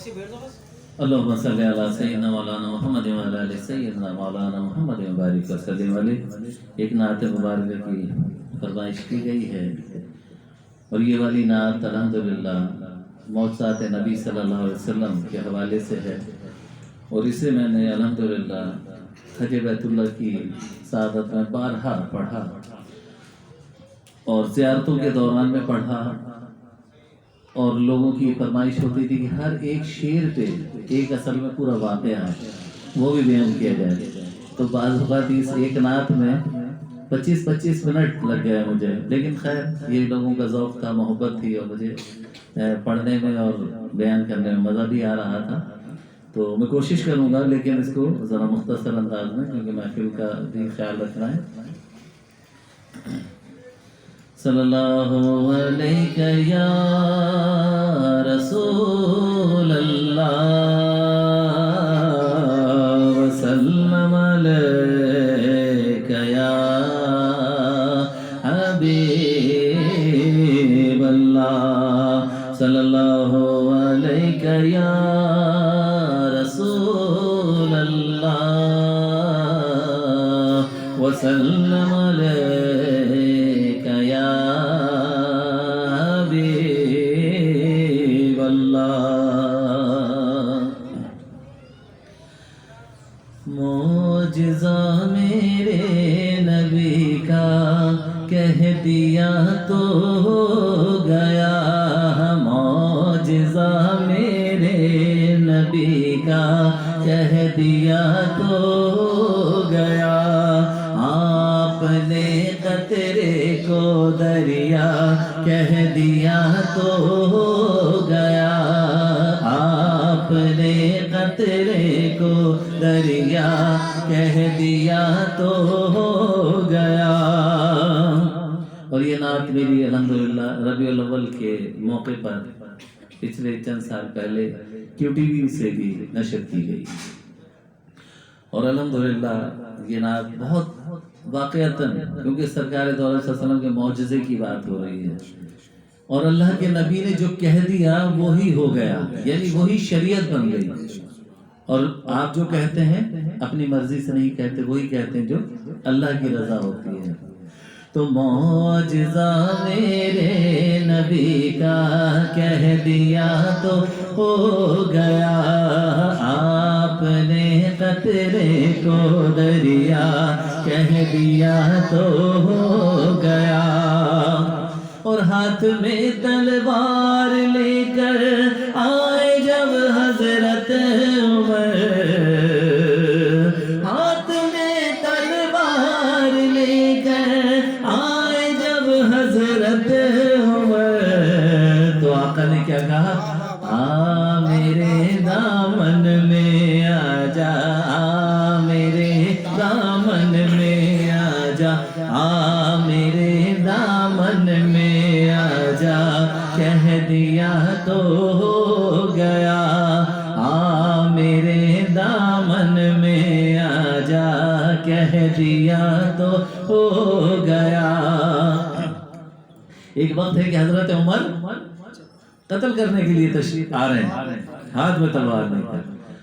اللهم صل على سيدنا مولانا محمد وعلى آل سيدنا مولانا محمد وبارک وسلم علیہ۔ ایک نعت مبارکہ کی فرمائش کی گئی ہے اور یہ والی نعت الحمدللہ معجزات نبی صلی اللہ علیہ وسلم کے حوالے سے ہے، اور اسے میں نے الحمدللہ حج بیت اللہ کی سعادت میں بارہا پڑھا اور زیارتوں کے دوران میں پڑھا، اور لوگوں کی فرمائش ہوتی تھی کہ ہر ایک شعر پہ ایک اصل میں پورا واقعہ ہے وہ بھی بیان کیا جائے، تو بعض اوقات اس ایک نعت میں 25 منٹ لگ گئے مجھے، لیکن خیر یہ لوگوں کا ذوق تھا، محبت تھی، اور مجھے پڑھنے میں اور بیان کرنے میں مزہ بھی آ رہا تھا، تو میں کوشش کروں گا لیکن اس کو ذرا مختصر انداز میں، کیونکہ محفل کا بھی خیال رکھنا ہے۔ صلی اللہ علیہ یا رسول اللہ وسلم علیک یا حبیب اللہ، صلی اللہ علیہ یا رسول اللہ وسلم علیک معجزہ میرے نبی کا کہہ دیا تو ہو گیا، معجزہ میرے نبی کا کہہ دیا تو ہو گیا، آپ نے قطرے کو دریا کہہ دیا تو ہو گیا، آپ نے قطرے کو دریا کہہ دیا تو ہو گیا۔ اور یہ نعت میری الحمدللہ ربیع الاول کے موقع پر پچھلے چند سال پہلے QTV سے بھی نشر کی گئی، اور الحمدللہ یہ نعت بہت واقعتاً، کیونکہ سرکار دو علیہ وسلم کے معجزے کی بات ہو رہی ہے، اور اللہ کے نبی نے جو کہہ دیا وہی ہو گیا، یعنی وہی شریعت بن گئی، اور آپ جو کہتے ہیں اپنی مرضی سے نہیں کہتے، وہی کہتے ہیں جو اللہ کی رضا ہوتی ہے۔ تو معجزہ میرے نبی کا کہہ دیا تو ہو گیا، آپ نے قطرے کو دریا کہہ دیا تو ہو گیا، اور ہاتھ میں تلوار لے کر آئے جب حضرت عمر، ہاتھ میں تلوار لے کر آئے جب حضرت عمر، تو آقا نے کیا کہا؟ آ میرے دامن میں آ جا، آ میرے دامن میں آ جا، آ میرے دامن میں آ جا، کہہ دیا تو ہو گیا، آ میرے دامن میں آ جا، کہہ دیا تو ہو گیا۔ ایک وقت ہے کہ حضرت عمر قتل کرنے کے لیے تشریف آ رہے ہیں، ہاتھ میں تلوار نہیں تھا،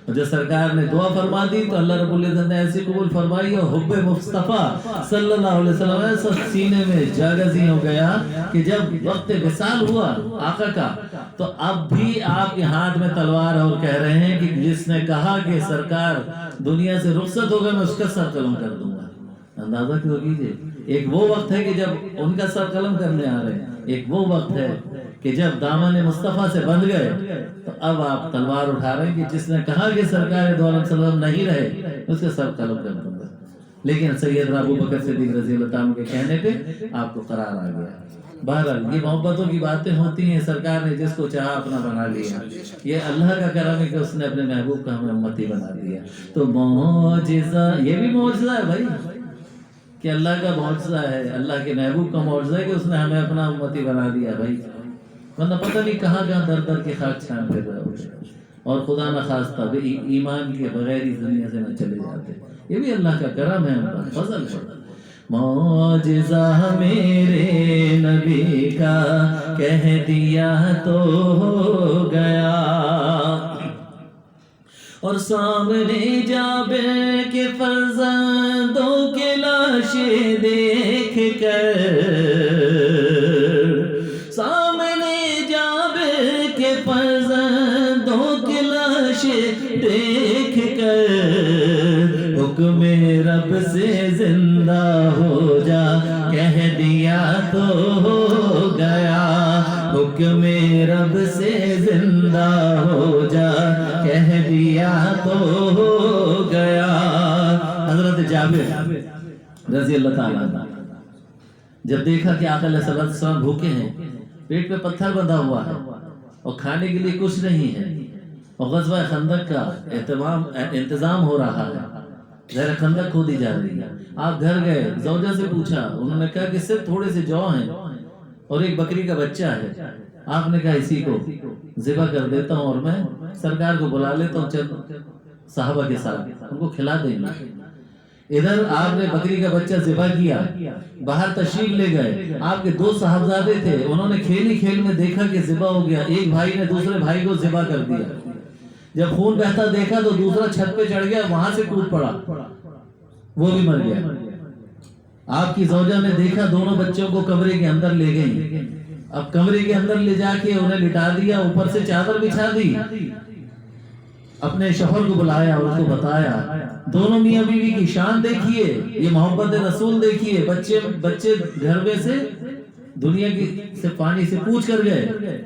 اور جب سرکار نے دعا فرما دی تو اللہ رب العزت نے ایسی قبول فرمائی، اور حب مصطفیٰ صلی اللہ علیہ وسلم ایسا سینے میں جاگزی ہو گیا کہ جب وقت وصال ہوا آقا کا، تو اب بھی آپ کے ہاتھ میں تلوار، اور کہہ رہے ہیں کہ جس نے کہا کہ سرکار دنیا سے رخصت ہو گئے میں اس کا سر قلم کر دوں گا۔ اندازہ کیوں کیجئے، ایک وہ وقت ہے کہ جب ان کا سر قلم کرنے آ رہے ہیں، ایک وہ وقت ہے کہ جب دامن مصطفیٰ سے بندھ گئے، تو اب آپ تلوار اٹھا رہے ہیں کہ جس نے کہا کہ سرکار دو علیہ وسلم نہیں رہے اس کے سر قلم کر دوں گا، لیکن سیدنا ابو بکر صدیق رضی اللہ عنہ کے کہنے پہ آپ کو قرار آ گیا۔ بہرحال یہ محبتوں کی باتیں ہوتی ہیں، سرکار نے جس کو چاہا اپنا بنا لیا، یہ اللہ کا کرم ہے کہ اس نے اپنے محبوب کا ہمیں امتی بنا دیا۔ تو معجزہ، یہ بھی معجزہ ہے بھائی کہ اللہ کا معجزہ ہے، اللہ کے محبوب کا معجزہ ہے کہ اس نے ہمیں اپنا امتی بنا دیا بھائی، ورنہ پتہ نہیں کہاں کہاں در در کے خاک چھان پہ رہے ہوتے، اور خدا نہ خواستہ ایمان کے بغیر اس دنیا سے نہ چلے جاتے۔ یہ بھی اللہ کا کرم ہے، ان کا فضل ہے۔ معجزہ میرے نبی کا کہہ دیا تو ہو گیا، اور سامنے جابر کے فرزندوں کے لاشیں دیکھ کر، سامنے جابر کے فرزندوں کی لاشیں دیکھ کر، حکم رب سے زندہ ہو جا کہہ دیا تو ہو گیا، حکم رب سے زندہ ہو جا کہہ دیا تو ہو گیا۔ حضرت جابر رضی اللہ تعالیٰ عنہ جب دیکھا کہ آقا علیہ السلام بھوکے ہیں، پیٹ پہ پتھر بندھا ہوا ہے اور کھانے کے لیے کچھ نہیں ہے، اور غزوہ خندق کا انتظام ہو رہا ہے، زہر خندق کھودی جا رہی ہے، آپ گھر گئے، زوجہ سے پوچھا، انہوں نے کہا کہ صرف تھوڑے سے جو ہیں اور ایک بکری کا بچہ ہے، آپ نے کہا اسی کو ذبح کر دیتا ہوں اور میں سرکار کو بلا لیتا ہوں چند صحابہ کے ساتھ، ان کو کھلا دیں گے۔ ادھر آپ نے بکری کا بچہ ذبح کیا، باہر تشریف لے گئے، آپ کے دو صاحبزادے تھے، انہوں نے کھیل ہی کھیل میں دیکھا کہ ذبح ہو گیا، ایک بھائی نے دوسرے بھائی کو ذبح کر دیا، جب خون بہتا دیکھا تو دوسرا چھت پہ چڑھ گیا، وہاں سے کود پڑا، وہ بھی مر گیا۔ آپ کی زوجہ نے دیکھا، دونوں بچوں کو کمرے کے اندر لے گئی، اب کمرے کے اندر لے جا کے انہیں لٹا دیا، اوپر سے چادر بچھا دی، اپنے شوہر کو بلایا اور اس کو بتایا۔ دونوں میاں بیوی کی شان دیکھیے، یہ محبت رسول دیکھیے، بچے گھر میں سے دنیا کی سے پانی سے پوچھ کر گئے،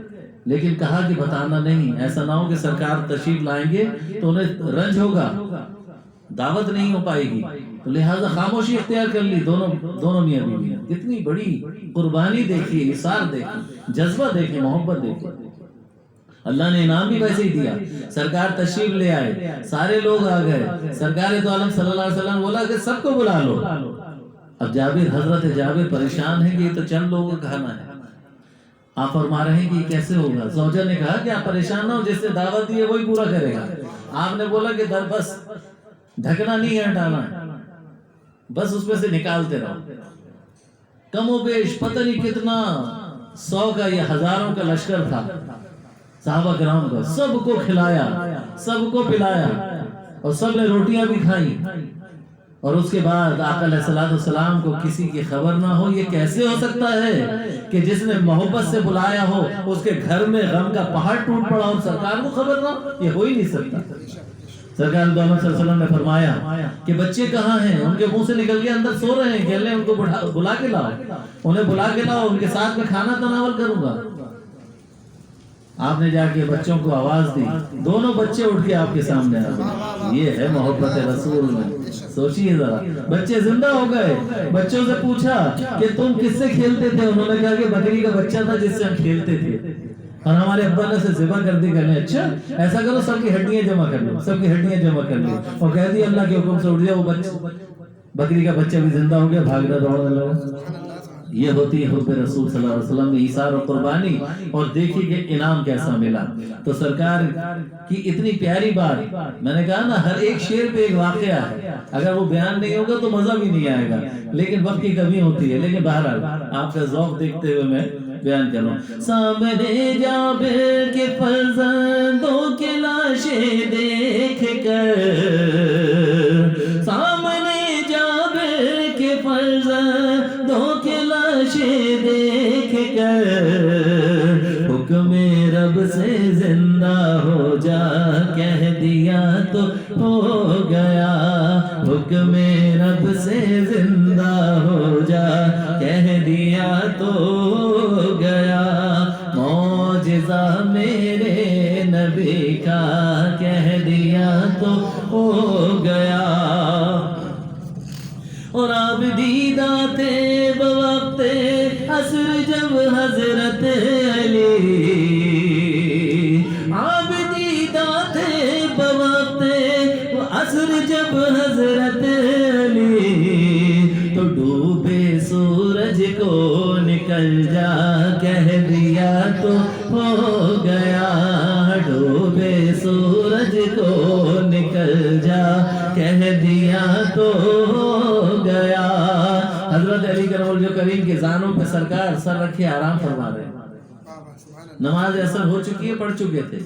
لیکن کہا کہ بتانا نہیں، ایسا نہ ہو کہ سرکار تشریف لائیں گے تو انہیں رنج ہوگا، دعوت نہیں ہو پائے گی، تو لہٰذا خاموشی اختیار کر لی دونوں میاں بیوی۔ کتنی بڑی قربانی دیکھی، اثار دیکھی، جذبہ دیکھیں، محبت دیکھیں۔ اللہ نے انعام بھی ویسے ہی دیا، سرکار تشریف لے آئے، سارے لوگ آ گئے، سرکار تو عالم صلی اللہ علیہ وسلم بولا کہ سب کو بلا لو۔ اب حضرت جابر پریشان ہیں کہ یہ تو چند لوگوں کا کھانا ہے، آپ فرما رہے ہیں کہ یہ کیسے ہوگا؟ زوجہ نے کہا کہ آپ پریشان نہ ہو، جس نے دعوت دی ہے وہی پورا کرے گا۔ آپ نے بولا کہ بس ڈھکنا نہیں ہے، ہٹانا ہے، بس اس میں سے نکالتے رہو۔ کم و بیش پتہ نہیں کتنا 100 کا یا ہزاروں کا لشکر تھا صحابہ کرام کا، سب کو کھلایا، سب کو پلایا، اور سب نے روٹیاں بھی کھائیں، اور اس کے بعد آقا علیہ السلام کو کسی کی خبر نہ ہو۔ یہ کیسے ہو سکتا ہے کہ جس نے محبت سے بلایا ہو اس کے گھر میں غم کا پہاڑ ٹوٹ پڑا اور سرکار کو خبر نہ ہو؟ یہ ہو ہی نہیں سکتا۔ سرکار صلی اللہ علیہ وسلم نے فرمایا کہ بچے کہاں ہیں؟ ان کے منہ سے نکل گیا اندر سو رہے ہیں، کہہ لیں ان کو بلا کے لاؤ، انہیں بلا کے لاؤ، ان کے ساتھ میں کھانا تناول کروں گا۔ آپ نے جا کے بچوں کو آواز دی، دونوں بچے اٹھ کے آپ کے سامنے آ گئے۔ یہ ہے محبت رسول میں، سوچیے ذرا، بچے زندہ ہو گئے۔ بچوں سے پوچھا کہ تم کس سے کھیلتے تھے؟ انہوں نے کہا کہ بکری کا بچہ تھا جس سے ہم کھیلتے تھے، اور ہمارے ابا نے اسے ذبح کر دی۔ کہنے اچھا ایسا کرو، سب کی ہڈیاں جمع کر لو، سب کی ہڈیاں جمع کر لو، اور کہہ دی اللہ کے حکم سے اٹھ جاؤ۔ وہ بکری کا بچہ بھی زندہ ہو گیا، بھاگنا دوڑنے لگا۔ یہ ہوتی ہے حب رسول صلی اللہ علیہ وسلم میں ایثار و قربانی، اور دیکھیے کہ انعام کیسا ملا۔ تو سرکار کی اتنی پیاری بات، میں نے کہا نا ہر ایک شعر پہ ایک واقعہ ہے، اگر وہ بیان نہیں ہوگا تو مزہ بھی نہیں آئے گا، لیکن وقت کی کمی ہوتی ہے۔ لیکن بہرحال آپ کا ذوق دیکھتے ہوئے میں بیان کر رہا ہوں۔ سامنے جابر کے فرزندوں کی لاشیں دیکھ کر، سامنے جابر کے فرزندوں کی لاشیں دیکھ کر، حکم رب سے زندہ ہو جا کہہ دیا تو ہو گیا، حکم رب سے زندہ ہو جا کہہ دیا تو ہو گیا، معجزہ میرے نبی کا کہہ دیا تو ہو گیا۔ اور آپ دیدہ تھے بوقت عصر جب حضرت علی، آپ دیدہ تھے بوقت عصر جب حضرت علی، تو ڈوبے سورج کو نکل جا کہہ دیا تو ہو گیا، ڈوبے سورج کو نکل جا کہہ دیا تو ہو گیا۔ حضرت علی کرم اللہ کریم کے زانوں پہ سرکار سر رکھے آرام فرما رہے ہیں، نماز عصر ہو چکی ہے، پڑھ چکے تھے،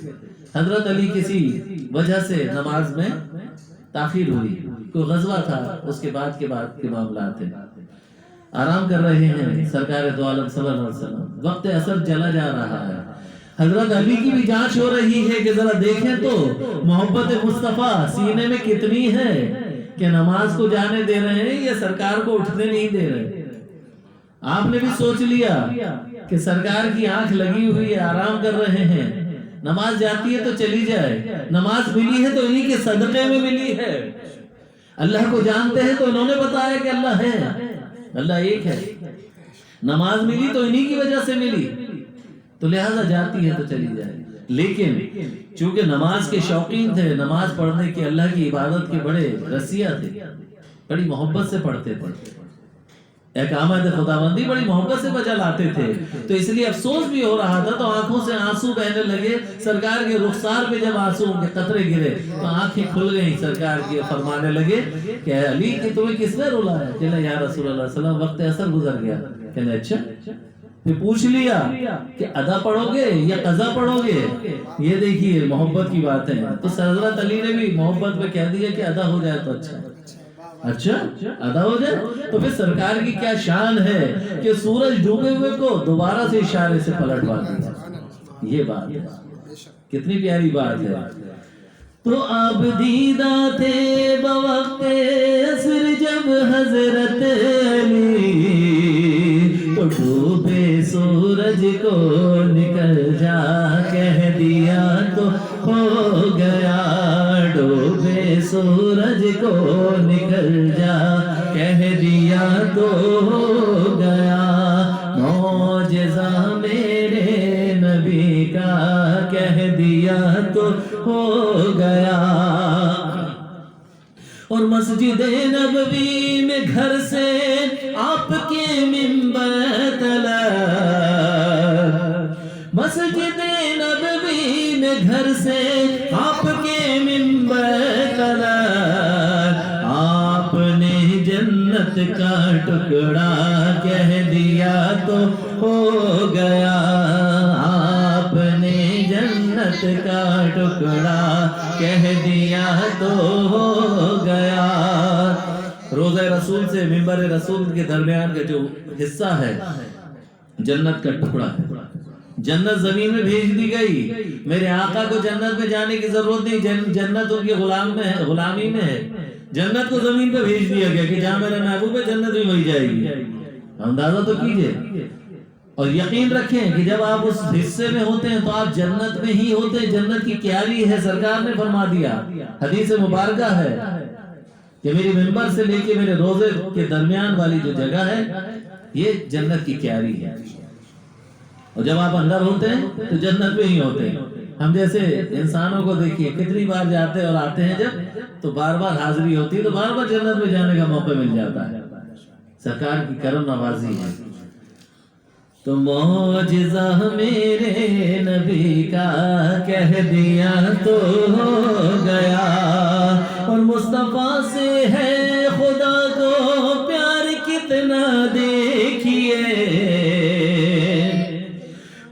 حضرت علی کسی وجہ سے نماز میں تاخیر ہوئی، کوئی غزوہ تھا، اس کے بعد کے معاملات تھے، آرام کر رہے ہیں سرکار دو عالم صلی اللہ علیہ وسلم، وقت عصر چلا جا رہا ہے، حضرت علی کی بھی جانچ ہو رہی ہے کہ ذرا دیکھیں تو محبت مصطفیٰ سینے میں کتنی ہے کہ نماز کو جانے دے رہے ہیں یا سرکار کو اٹھنے نہیں دے رہے۔ آپ نے بھی سوچ لیا کہ سرکار کی آنکھ لگی ہوئی ہے، آرام کر رہے ہیں، نماز جاتی ہے تو چلی جائے، نماز ملی ہے تو انہی کے صدقے میں ملی ہے، اللہ کو جانتے ہیں تو انہوں نے بتایا کہ اللہ ہے، اللہ ایک ہے، نماز ملی تو انہی کی وجہ سے ملی، تو لہذا جاتی ہے تو چلی جائے۔ لیکن چونکہ نماز کے شوقین تھے، نماز پڑھنے کے، اللہ کی عبادت کے بڑے رسیہ تھے، بڑی محبت سے پڑھتے تھے، احکامات خداوندی بڑی محبت سے بجا لاتے تھے، تو اس لیے افسوس بھی ہو رہا تھا، تو آنکھوں سے آنسو بہنے لگے، سرکار کے رخسار پہ جب آنسو کے قطرے گرے تو آنکھیں کھل گئیں سرکار کی، فرمانے لگے کہ اے علی کہ تمہیں کس نے رلایا؟ کہنے یا رسول اللہ صلی اللہ علیہ وسلم وقت عصر گزر گیا۔ کہنے اچھا، پھر پوچھ لیا کہ ادا پڑھو گے یا قضا پڑھو گے؟ یہ دیکھیے محبت کی بات ہے، تو حضرت علی نے بھی محبت میں کہہ دیا کہ ادا ہو جائے تو اچھا ادا ہو جائے۔ تو پھر سرکار کی کیا شان ہے کہ سورج ڈوبے ہوئے کو دوبارہ سے اشارے سے پلٹوا دیا، یہ بات ہے، کتنی پیاری بات ہے۔ تو آپ دیدہ تھے بوقت عصر جب حضرت علی، تو ڈوبے سورج کو نکل جا کہہ دیا تو ہو گیا، ڈوبے سورج کو نکل جا کہہ دیا تو ہو گیا، معجزہ میرے نبی کا کہہ دیا تو ہو گیا۔ اور مسجد نبوی میں گھر سے آپ کے منبر تلک، مسجد نبوی میں گھر سے آپ کے منبر تلک، آپ نے جنت کا ٹکڑا کہہ دیا تو ہو گیا، آپ نے جنت کا ٹکڑا کہہ دیا تو ہو گیا۔ روضہ رسول سے منبر رسول کے درمیان کا جو حصہ ہے جنت کا ٹکڑا ہے، جنت زمین میں بھیج دی گئی، میرے آقا کو جنت میں جانے کی ضرورت نہیں، جنت ان کے غلامی میں ہے، جنت کو زمین پہ بھیج دیا گیا کہ جہاں میرا محبوب ہے جنت بھی وہی جائے گی، اندازہ تو کیجئے، اور یقین رکھیں کہ جب آپ اس حصے میں ہوتے ہیں تو آپ جنت میں ہی ہوتے ہیں، جنت کی کیاری ہے، سرکار نے فرما دیا، حدیث مبارکہ ہے کہ میری منبر سے لے کے میرے روزے کے درمیان والی جو جگہ ہے یہ جنت کی کیاری ہے، اور جب آپ اندر ہوتے ہیں تو جنت میں ہی ہوتے ہیں۔ ہم جیسے انسانوں کو دیکھیے کتنی بار جاتے اور آتے ہیں جب تو بار بار حاضری ہوتی ہے تو بار بار جنت میں جانے کا موقع مل جاتا ہے، سرکار کی کرم نوازی ہے۔ تو معجزہ میرے نبی کا کہہ دیا تو ہو گیا، اور مصطفیٰ سے ہے خدا کو پیار کتنا دیکھیے،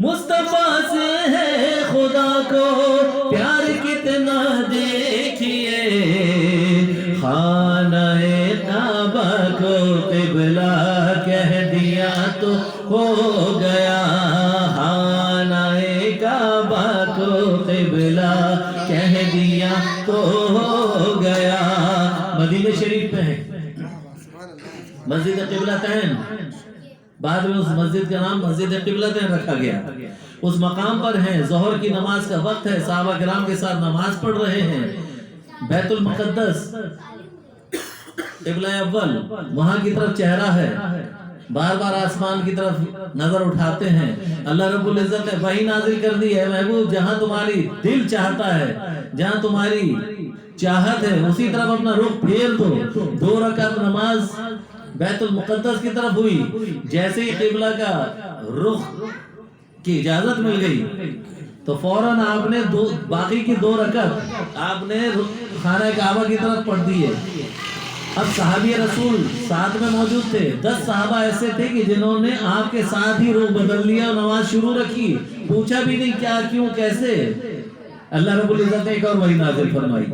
مصطفیٰ سے ہے خدا کو پیار کتنا دیکھیے، خانہ کعبہ کو قبلہ کہہ دیا تو ہو گیا، خانہ کعبہ کو قبلہ کہہ دیا تو ہو گیا۔ مدینہ شریف پہ ہے مسجد قبلتین، بعد میں اس مسجد کا نام مسجد قبلتین رکھا گیا، اس مقام پر ہیں، ظہر کی نماز کا وقت ہے، صحابہ کرام کے ساتھ نماز پڑھ رہے ہیں، بیت المقدس قبلہ اول وہاں کی طرف چہرہ ہے، بار بار آسمان کی طرف نظر اٹھاتے ہیں، اللہ رب العزت نے وحی نازل کر دی ہے، محبوب جہاں تمہاری دل چاہتا ہے، جہاں تمہاری چاہت ہے اسی طرف اپنا رخ پھیر دو۔ 2 رکعت نماز بیت المقدس کی طرف ہوئی، جیسے ہی قبلہ کا رخ کی اجازت مل گئی تو فوراً آپ نے باقی کی 2 رکعت آپ نے خانہ کعبہ کی طرف پڑھ دی ہے۔ اب صحابی رسول ساتھ میں موجود تھے، 10 صحابہ ایسے تھے کہ جنہوں نے آپ کے ساتھ ہی رخ بدل لیا اور نماز شروع رکھی، پوچھا بھی نہیں کیا کیوں کیسے، اللہ رب العزت نے ایک اور وحی نازل فرمائی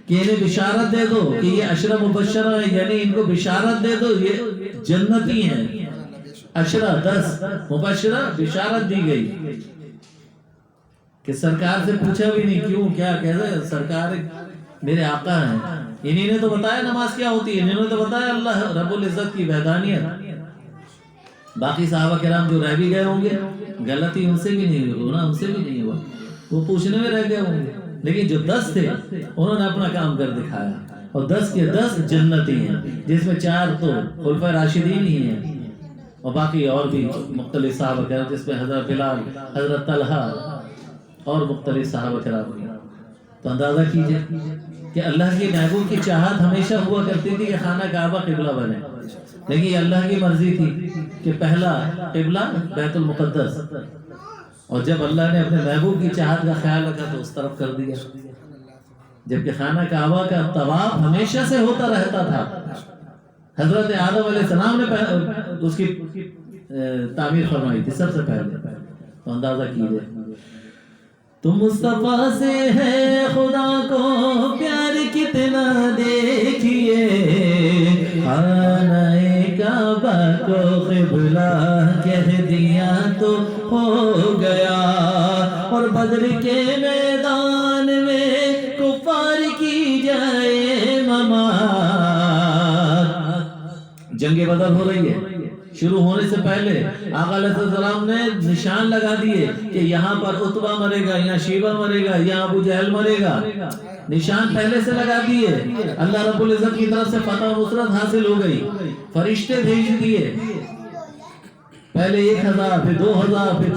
کہ انہیں بشارت دے دو کہ یہ عشرہ مبشرہ ہے، یعنی ان کو بشارت دے دو یہ جنتی ہیں. عشرہ 10 مبشرہ بشارت دی گئی کہ سرکار سے پوچھا بھی نہیں کیوں کیا کہتے سرکار میرے آقا ہیں. انہی نے تو بتایا نماز کیا ہوتی ہے، انہوں نے تو بتایا اللہ رب العزت کی وحدانیت. باقی صحابہ کرام جو رہ بھی گئے ہوں گے غلطی ان سے بھی نہیں ہونا، ان سے بھی نہیں ہوا، وہ پوچھنے میں رہ گئے ہوں گے. لیکن جو 10 تھے انہوں نے اپنا کام کر دکھایا، اور 10 کے 10 جنتی ہیں، جس میں 4 تو خلفائے راشدین ہی ہیں اور باقی اور بھی مختلف صحابہ کرام، جس میں حضرت بلال، حضرت طلحہ اور مختلف صحابہ کرام ہیں. تو اندازہ کیجئے کہ اللہ کے محبوب کی چاہت ہمیشہ ہوا کرتی تھی کہ خانہ کعبہ قبلہ بنے، لیکن یہ اللہ کی مرضی تھی کہ پہلا قبلہ بیت المقدس، اور جب اللہ نے اپنے محبوب کی چاہت کا خیال رکھا تو اس طرف کر دیا. جبکہ خانہ کعبہ کا طواف ہمیشہ سے ہوتا رہتا تھا. حضرت آدم علیہ السلام نے اس کی تعمیر فرمائی تھی سب سے پہلے. تو اندازہ کیجئے تم مصطفیٰ سے ہے خدا کو پیار کتنا دیکھیے، خانہ کعبہ کو قبلہ کہہ دیا تو ہو گیا. اور بدر کے میدان میں کفار کی جائے ممات. جنگ بدر ہو رہی ہے، شروع ہونے سے پہلے آقا علیہ السلام نے نشان لگا دیے کہ یہاں پر عتبہ مرے گا، یہاں شیبہ مرے گا، یہاں ابو جہل مرے گا. نشان پہلے سے لگا دیے. اللہ رب العزت کی طرف سے فتح و نصرت حاصل ہو گئی. فرشتے بھیج دیے، پہلے 1000 پھر 2000 پھر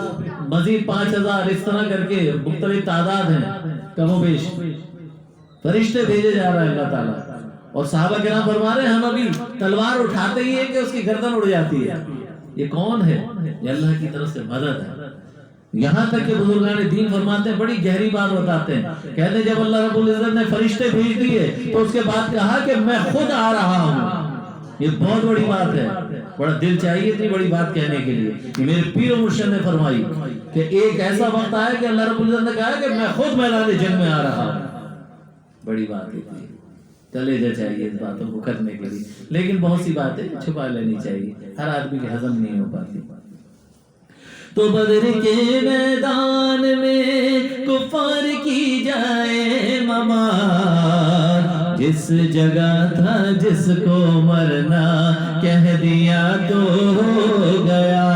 مزید 5000، اس طرح کر کے مختلف تعداد ہیں کم و بیش. فرشتے بھیجے جا رہے ہیں اللہ تعالیٰ. اور صحابہ کرام فرما رہے ہیں ہم ابھی تلوار اٹھاتے ہی ہیں کہ اس کی گردن اڑ جاتی ہے. یہ کون ہے؟ یہ اللہ کی طرف سے مدد ہے. یہاں تک کہ بزرگان دین فرماتے ہیں، بڑی گہری بات بتاتے ہیں، کہتے ہیں جب اللہ رب العزت نے فرشتے بھیج دیے تو اس کے بعد کہا کہ میں خود آ رہا ہوں. یہ بہت بڑی بات ہے، بڑا دل چاہیے اتنی بڑی بات کہنے کے لیے. کہ میرے پیر و مرشد نے فرمائی کہ ایک ایسا وقت آیا کہ اللہ رب العزت نے کہا کہ میں خود میدان جنگ میں آ رہا ہوں. بڑی بات ہے، چلے جا چاہیے اس باتوں کو کرنے کے لیے. لیکن بہت سی باتیں چھپا لینی چاہیے، ہر آدمی کے ہضم نہیں ہو پاتی. تو بدر کے میدان میں کفار کی جائے ممات، جس جگہ تھا جس کو مرنا کہہ دیا تو ہو گیا.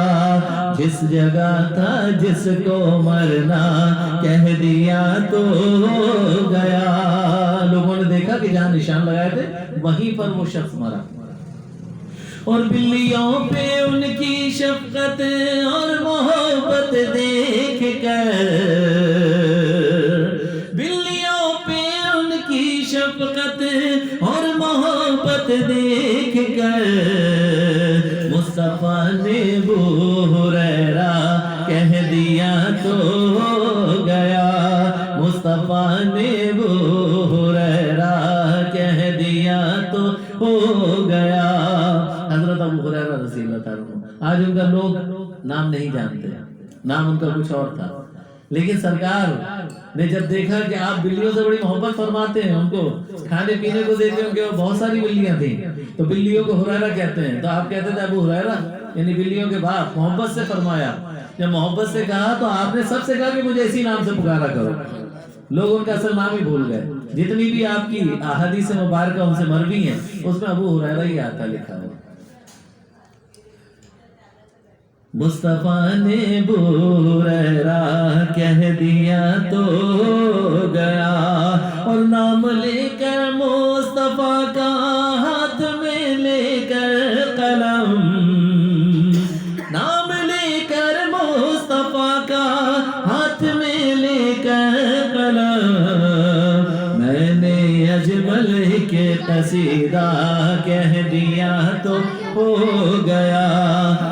جس جگہ تھا جس کو مرنا کہہ دیا تو ہو گیا. لوگوں نے دیکھا کہ جہاں نشان لگائے تھے وہیں پر وہ شخص مرا. اور بلیوں پہ ان کی شفقت اور محبت دیکھ کر، بلیوں پہ ان کی شفقت اور محبت دیکھ کر، مصطفیٰ نے ابو ہریرہ کہہ دیا تو ہو گیا. مصطفیٰ نے ابو ہریرہ کہہ دیا تو ہو گیا. حضرت ابو ہریرہ رضی اللہ عنہ، آج ان کا لوگ نام نہیں جانتے، نام ان کا کچھ اور تھا. لیکن سرکار نے جب دیکھا کہ آپ بلیوں سے بڑی محبت فرماتے ہیں، ان کو کھانے پینے کو دیتے ہیں، کہ بہت ساری بلیاں تھیں تو بلیوں کو ہریرہ کہتے ہیں، تو آپ کہتے تھے ابو ہریرہ، یعنی بلیوں کے باپ. محبت سے فرمایا. جب محبت سے کہا تو آپ نے سب سے کہا کہ مجھے اسی نام سے پکارا کرو. لوگ ان کا اصل نام ہی بھول گئے. جتنی بھی آپ کی احادیث مبارکہ ان سے مروی ہیں اس میں ابو ہریرہ ہی آتا لکھا ہے. مصطفیٰ نے ابو ہریرہ کہہ دیا تو ہو گیا. اور نام لے کر مصطفیٰ کا ہاتھ میں لے کر قلم، نام لے کر مصطفیٰ کا ہاتھ میں لے کر قلم، میں نے اجمل کے قصیدہ کہہ دیا تو ہو گیا.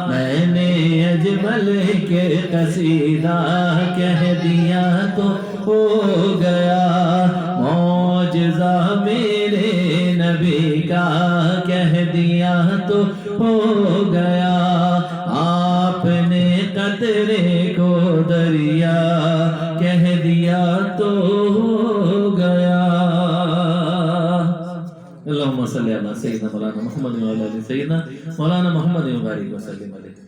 میں نے اجمل کے قصیدہ کہہ دیا تو ہو گیا. معجزہ میرے نبی کا کہہ دیا تو ہو گیا. آپ نے قطرے کو دریا کہہ دیا تو اللهم صل على سيدنا مولانا محمد وعلى ال سيدنا مولانا محمد وبارك وسلم علیہ.